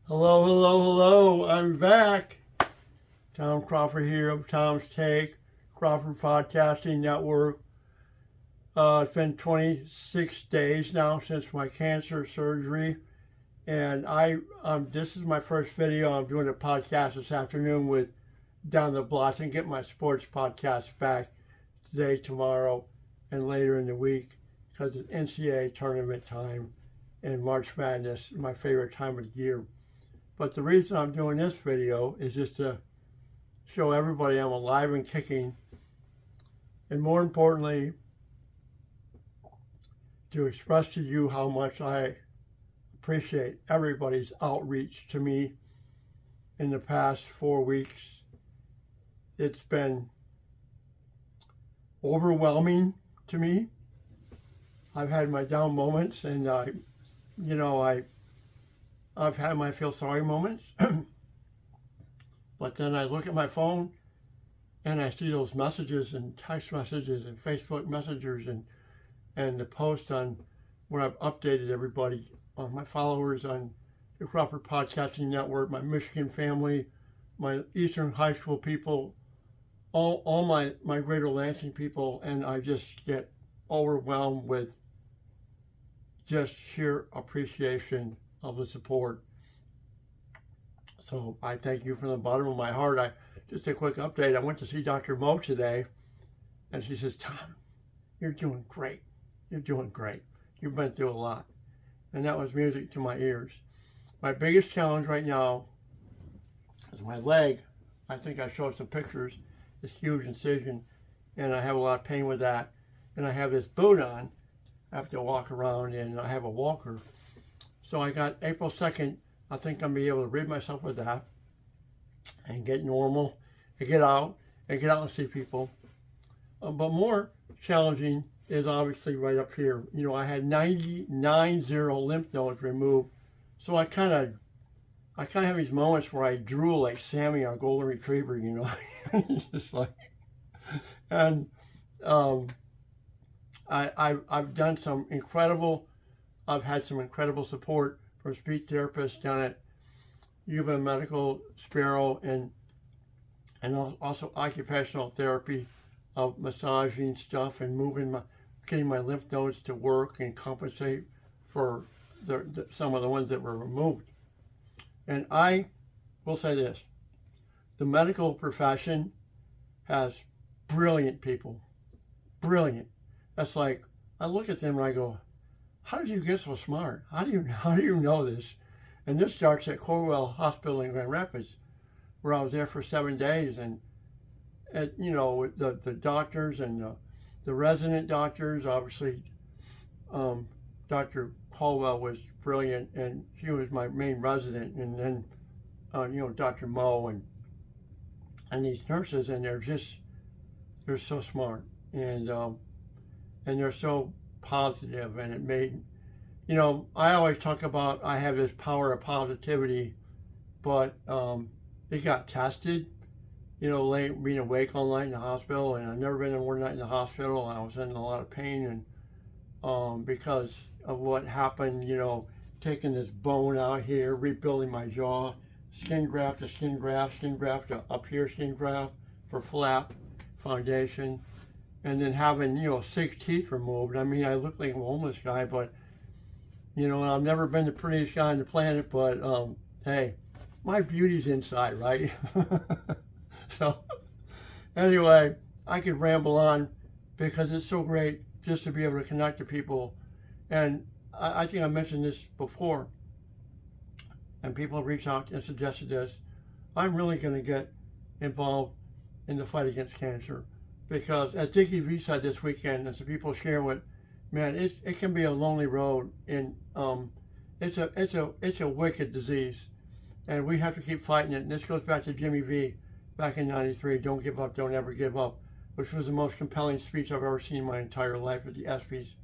Hello, hello, hello. I'm back. Tom Crawford here of Tom's Take, Crawford Podcasting Network. It's been 26 days now since my cancer surgery, and this is my first video. I'm doing a podcast this afternoon with Down the Block and get my sports podcast back today, tomorrow, and later in the week because it's NCAA tournament time and March Madness, my favorite time of the year. But the reason I'm doing this video is just to show everybody I'm alive and kicking, and more importantly, to express to you how much I appreciate everybody's outreach to me in the past 4 weeks. It's been overwhelming to me. I've had my down moments, and I've had my feel sorry moments, but then I look at my phone and I see those messages and text messages and Facebook messengers and the post on where I've updated everybody, on my followers on the Crawford Podcasting Network, my Michigan family, my Eastern High School people, all my Greater Lansing people, and I just get overwhelmed with just sheer appreciation of the support. So I thank you from the bottom of my heart. Just a quick update. I went to see Dr. Mo today, and she says, "Tom, you're doing great. You're doing great. You've been through a lot." And that was music to my ears. My biggest challenge right now is my leg. I think I showed some pictures. This huge incision, and I have a lot of pain with that. And I have this boot on. I have to walk around, and I have a walker. So I got April 2nd, I think I'm going to be able to rid myself of that and get normal and get out and see people. But more challenging is obviously right up here. I had 99 lymph nodes removed. So I kind of have these moments where I drool like Sammy, our golden retriever, Just like, and I've done some incredible. I've had some incredible support from speech therapists down at U of M Medical, Sparrow, and also occupational therapy of massaging stuff and getting my lymph nodes to work and compensate for some of the ones that were removed. And I will say this, the medical profession has brilliant people, brilliant. That's like, I look at them and I go, how did you get so smart? How do you know this? And this starts at Corewell Hospital in Grand Rapids, where I was there for 7 days, and the doctors and the resident doctors, obviously, Dr. Caldwell was brilliant, and she was my main resident, and then Dr. Mo and these nurses, and they're so smart, and they're so positive, and it made, I always talk about I have this power of positivity, but it got tested, being awake all night in the hospital, and I've never been in one night in the hospital, and I was in a lot of pain, and because of what happened, taking this bone out here, rebuilding my jaw, skin graft to skin graft, skin graft to up here, skin graft for flap foundation, and then having, 6 teeth removed. I mean, I look like a homeless guy, but, I've never been the prettiest guy on the planet, but, hey, my beauty's inside, right? So, anyway, I could ramble on because it's so great just to be able to connect to people. And I think I mentioned this before, and people have reached out and suggested this. I'm really going to get involved in the fight against cancer. Because as Dickie V said this weekend, and some people share with, man, it can be a lonely road, and it's a wicked disease, and we have to keep fighting it. And this goes back to Jimmy V back in '93. Don't give up, don't ever give up, which was the most compelling speech I've ever seen in my entire life at the ESPYs,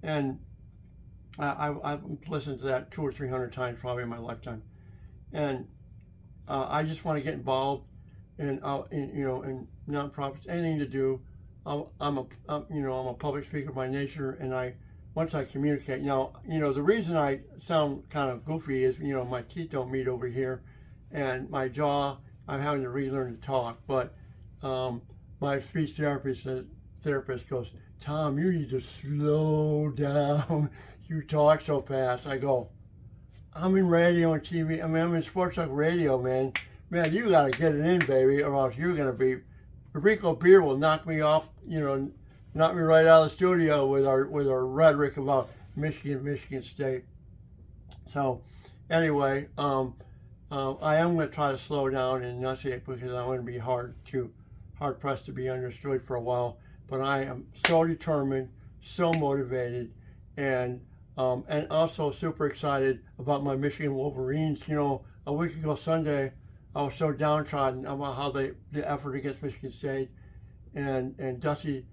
and I've listened to that 200 or 300 times probably in my lifetime, and I just want to get involved in nonprofits, anything to do. I'm a public speaker by nature, and I once I communicate. Now, you know, the reason I sound kind of goofy is, you know, my teeth don't meet over here, and my jaw, I'm having to relearn to talk. But my speech therapist goes, Tom, you need to slow down. You talk so fast. I go, I'm in radio and TV. I mean, I'm in sports talk radio, man. Man, you got to get it in, baby, or else you're going to be... Rico Beer will knock me off, you know, knock me right out of the studio with our rhetoric about Michigan State. So, anyway, I am going to try to slow down and enunciate because I want to be hard pressed to be understood for a while. But I am so determined, so motivated, and also super excited about my Michigan Wolverines. You know, a week ago Sunday, I was so downtrodden about how the effort against Michigan State, and Dusty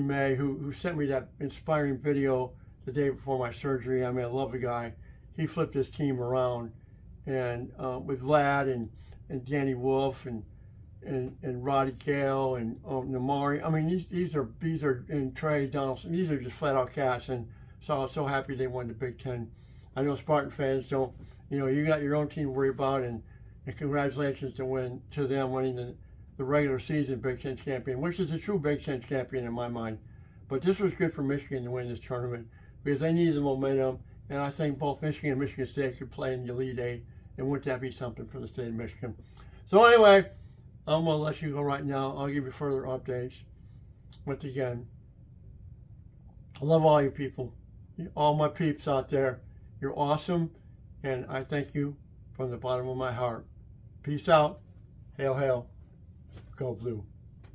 May, who sent me that inspiring video the day before my surgery. I mean, I love the guy. He flipped his team around, and with Vlad and Danny Wolf and Roddy Gale and Namari. I mean, these are and Trey Donaldson. These are just flat out cats, and so I was so happy they won the Big Ten. I know Spartan fans don't. You know, you got your own team to worry about, and congratulations to them winning the regular season Big Ten champion, which is a true Big Ten champion in my mind. But this was good for Michigan to win this tournament because they needed the momentum, and I think both Michigan and Michigan State could play in the Elite Eight, and wouldn't that be something for the state of Michigan? So anyway, I'm going to let you go right now. I'll give you further updates. Once again, I love all you people, all my peeps out there. You're awesome, and I thank you from the bottom of my heart. Peace out. Hail, hail. Go Blue.